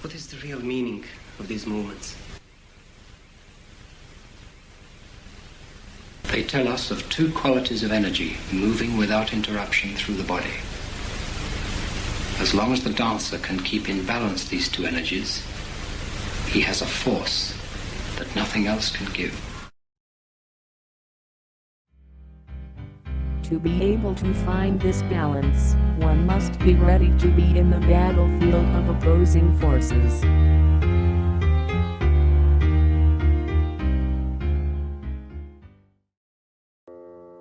What is the real meaning of these movements? They tell us of two qualities of energy moving without interruption through the body. As long as the dancer can keep in balance these two energies, he has a force that nothing else can give. To be able to find this balance, one must be ready to be in the battlefield of opposing forces.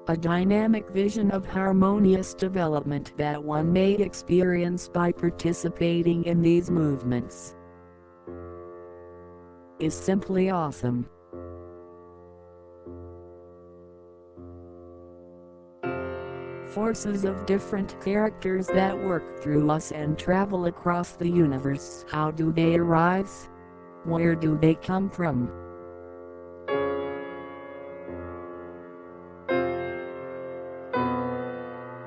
A dynamic vision of harmonious development that one may experience by participating in these movements is simply awesome. Forces of different characters that work through us and travel across the universe. How do they arise? Where do they come from?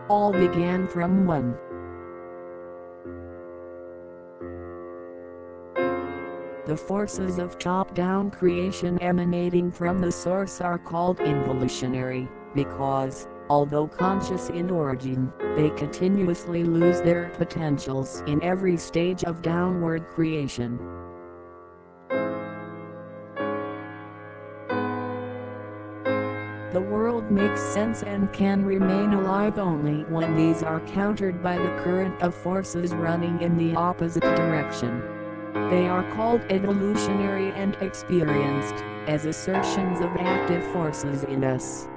All began from one. The forces of top-down creation emanating from the source are called involutionary, because, although conscious in origin, they continuously lose their potentials in every stage of downward creation. The world makes sense and can remain alive only when these are countered by the current of forces running in the opposite direction. They are called evolutionary and experienced as assertions of active forces in us.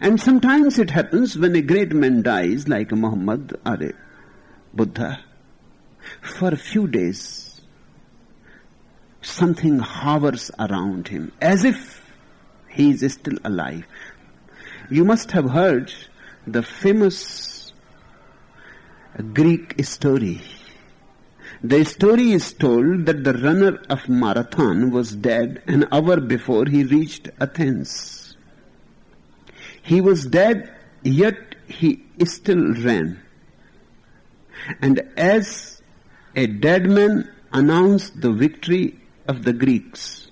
And sometimes it happens when a great man dies, like a Muhammad or a Buddha, for a few days, something hovers around him, as if he is still alive. You must have heard the famous Greek story. The story is told that the runner of marathon was dead an hour before he reached Athens. He was dead, yet he still ran. And as a dead man announced the victory of the Greeks,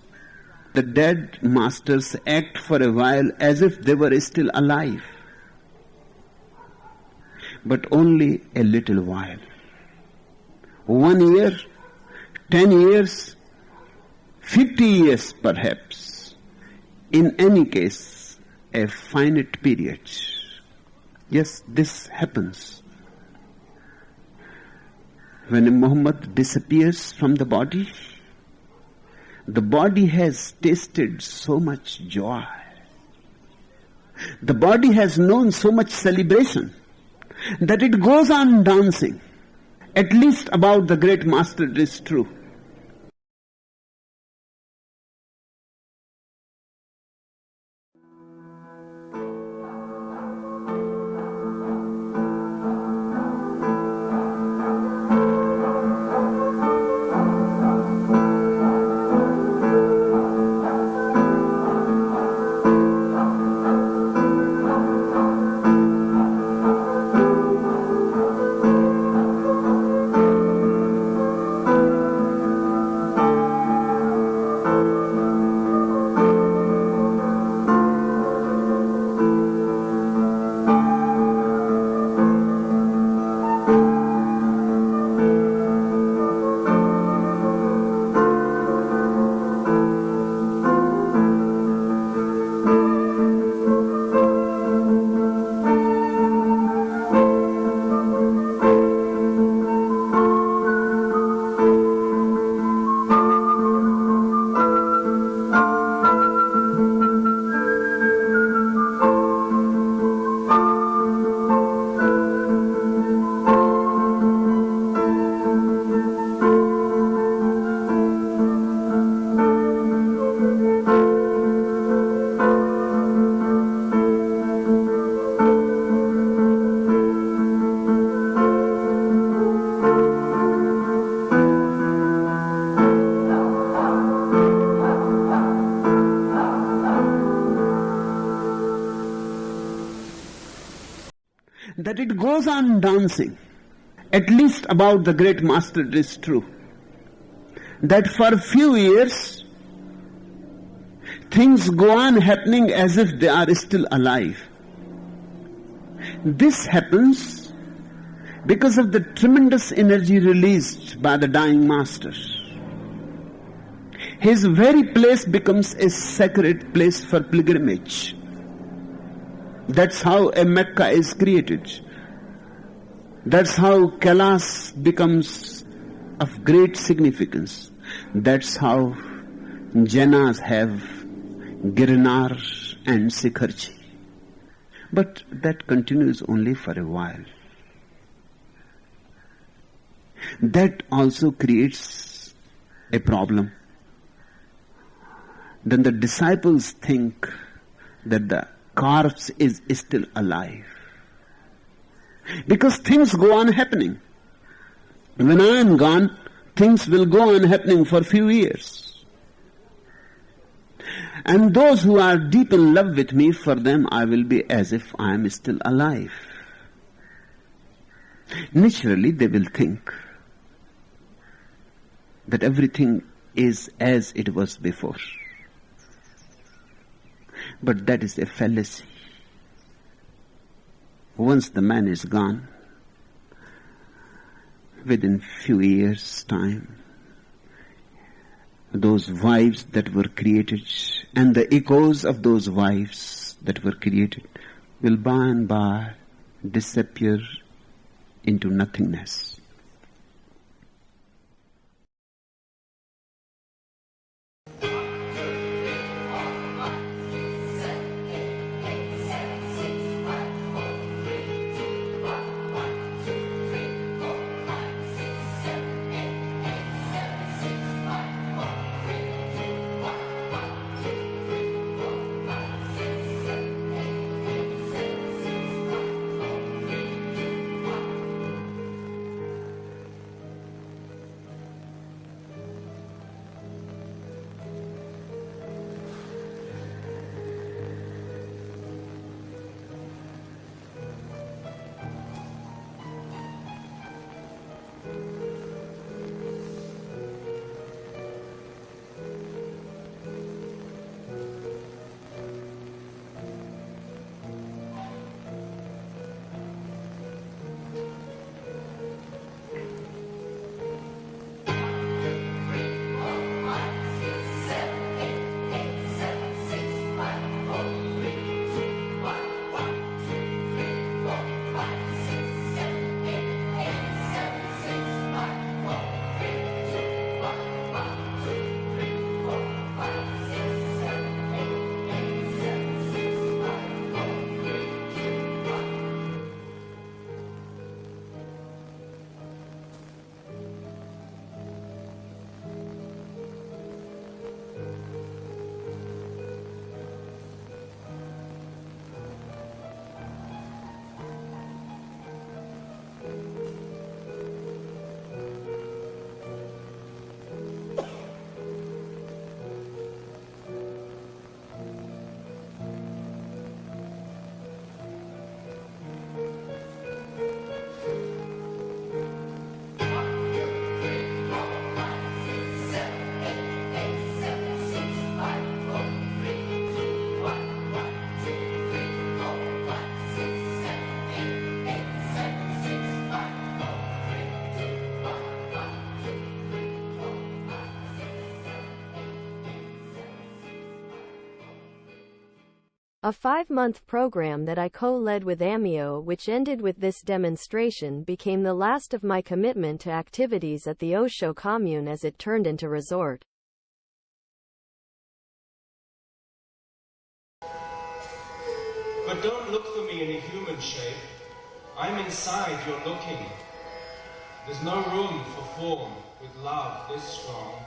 the dead masters act for a while as if they were still alive. But only a little while. 1 year, 10 years, 50 years perhaps. In any case, a finite period. Yes, this happens. When a Muhammad disappears from the body has tasted so much joy. The body has known so much celebration that it goes on dancing. At least about the great master it is true. that it goes on dancing. At least about the great master it is true, that for a few years things go on happening as if they are still alive. This happens because of the tremendous energy released by the dying master. His very place becomes a sacred place for pilgrimage. That's how a Mecca is created. That's how Kailash becomes of great significance. That's how Jainas have Girinar and Sikharji. But that continues only for a while. That also creates a problem. Then the disciples think that the corpse is still alive. Because things go on happening. When I am gone, things will go on happening for a few years. And those who are deep in love with me, for them I will be as if I am still alive. Naturally, they will think that everything is as it was before. But that is a fallacy. Once the man is gone, within few years' time, those wives that were created and the echoes of those wives that were created will by and by disappear into nothingness. A 5-month program that I co-led with Amio, which ended with this demonstration, became the last of my commitment to activities at the Osho commune as it turned into resort. But don't look for me in a human shape. I'm inside, you're looking. There's no room for form with love this strong.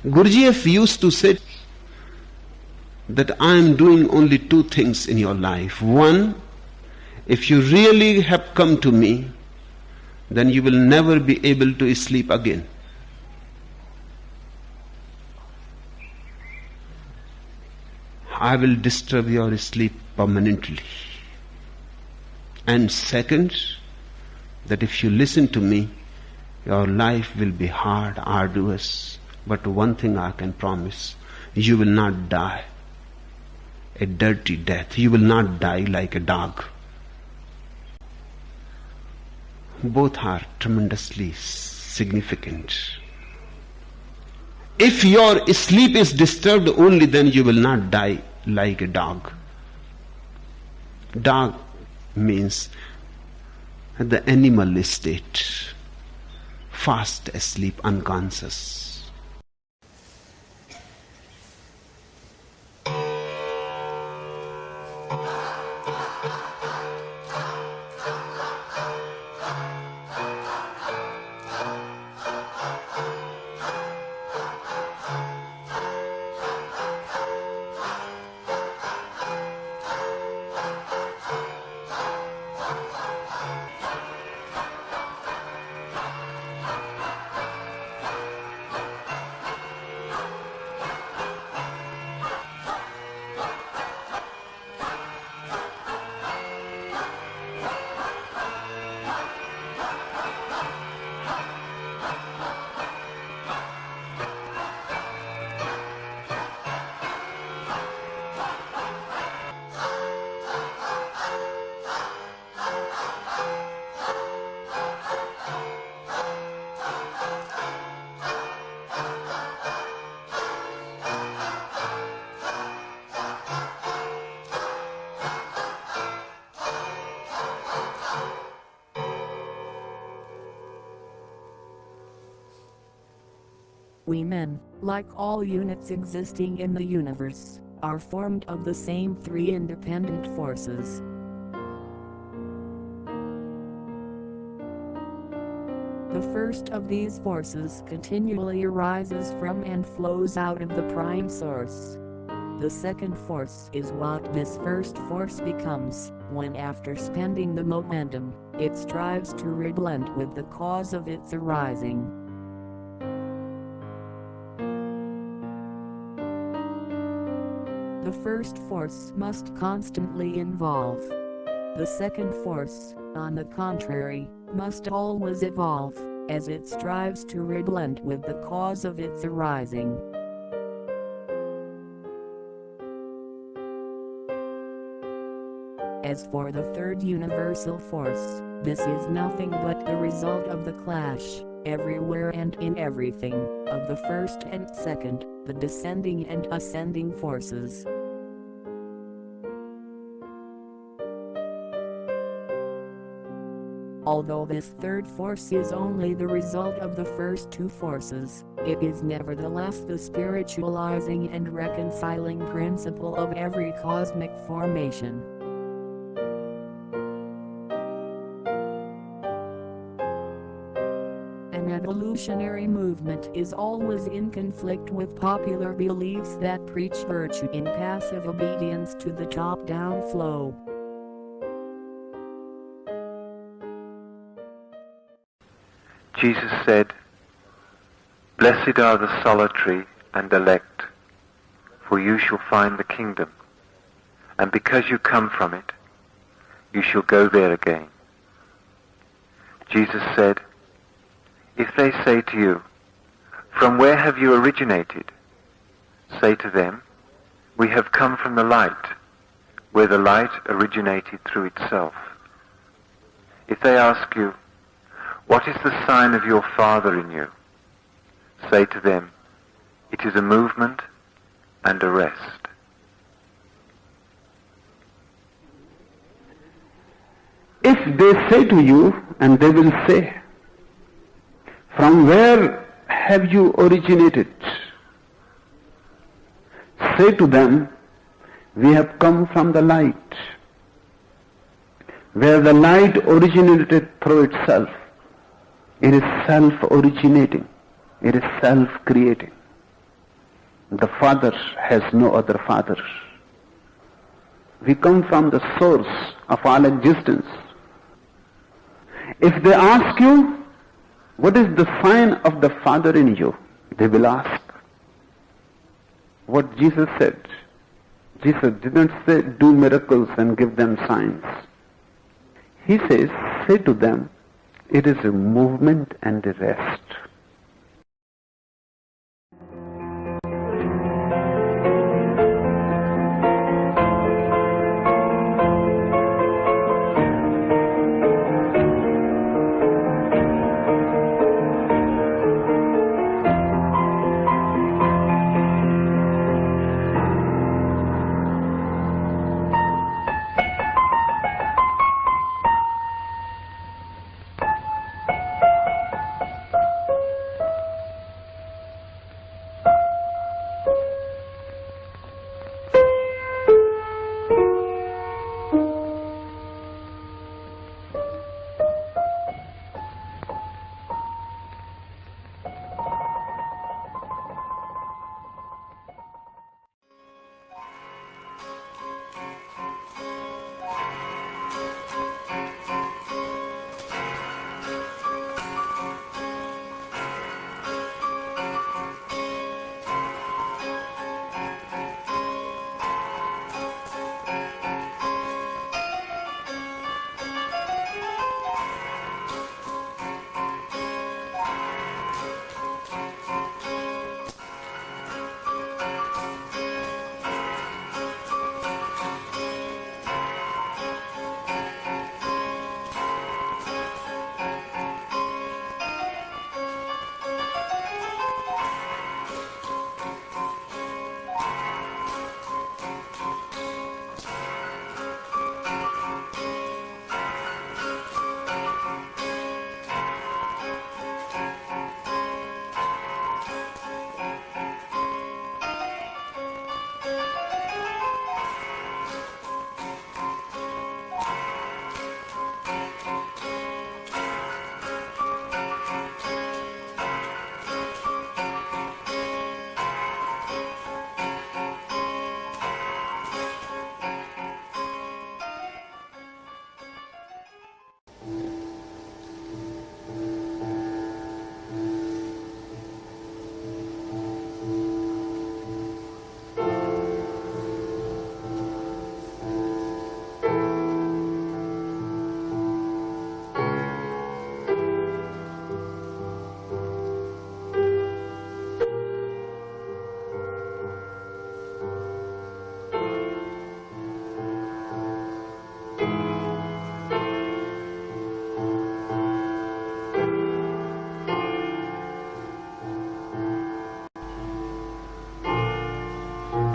Gurdjieff used to say that I am doing only two things in your life. One, if you really have come to me, then you will never be able to sleep again. I will disturb your sleep permanently. And second, that if you listen to me, your life will be hard, arduous. But one thing I can promise, you will not die a dirty death. You will not die like a dog. Both are tremendously significant. If your sleep is disturbed only, then you will not die like a dog. Dog means the animal state, fast asleep, unconscious. We men, like all units existing in the universe, are formed of the same three independent forces. The first of these forces continually arises from and flows out of the prime source. The second force is what this first force becomes, when after spending the momentum, it strives to reblend with the cause of its arising. The first force must constantly involve. The second force, on the contrary, must always evolve, as it strives to reblend with the cause of its arising. As for the third universal force, this is nothing but the result of the clash, everywhere and in everything, of the first and second, the descending and ascending forces. Although this third force is only the result of the first two forces, it is nevertheless the spiritualizing and reconciling principle of every cosmic formation. An evolutionary movement is always in conflict with popular beliefs that preach virtue in passive obedience to the top-down flow. Jesus said, "Blessed are the solitary and elect, for you shall find the kingdom, and because you come from it, you shall go there again." Jesus said, "If they say to you, 'From where have you originated?' say to them, 'We have come from the light, where the light originated through itself.' If they ask you, 'What is the sign of your Father in you?' say to them, 'It is a movement and a rest.'" If they say to you, and they will say, "From where have you originated?" say to them, "We have come from the light, where the light originated through itself. It is self-originating. It is self-creating. The Father has no other Father. We come from the source of all existence." If they ask you, "What is the sign of the Father in you?" they will ask what Jesus said. Jesus didn't say, "Do miracles and give them signs." He says, "Say to them, it is a movement and a rest."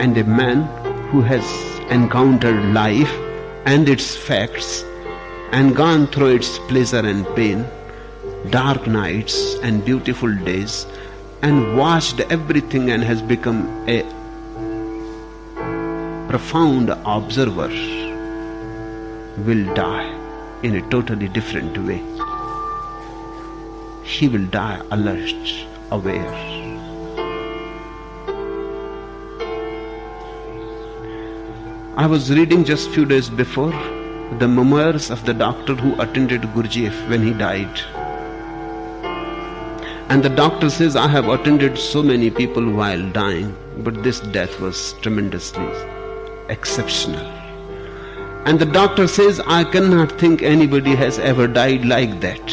And a man who has encountered life and its facts and gone through its pleasure and pain, dark nights and beautiful days, and watched everything and has become a profound observer, will die in a totally different way. He will die alert, aware. I was reading just few days before the memoirs of the doctor who attended Gurdjieff when he died. And the doctor says, I have attended so many people while dying, but this death was tremendously exceptional. And the doctor says, I cannot think anybody has ever died like that.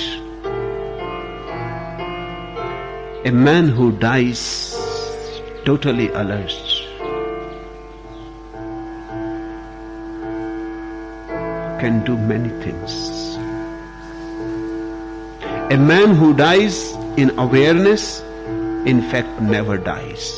A man who dies totally alert, can do many things. A man who dies in awareness, in fact, never dies.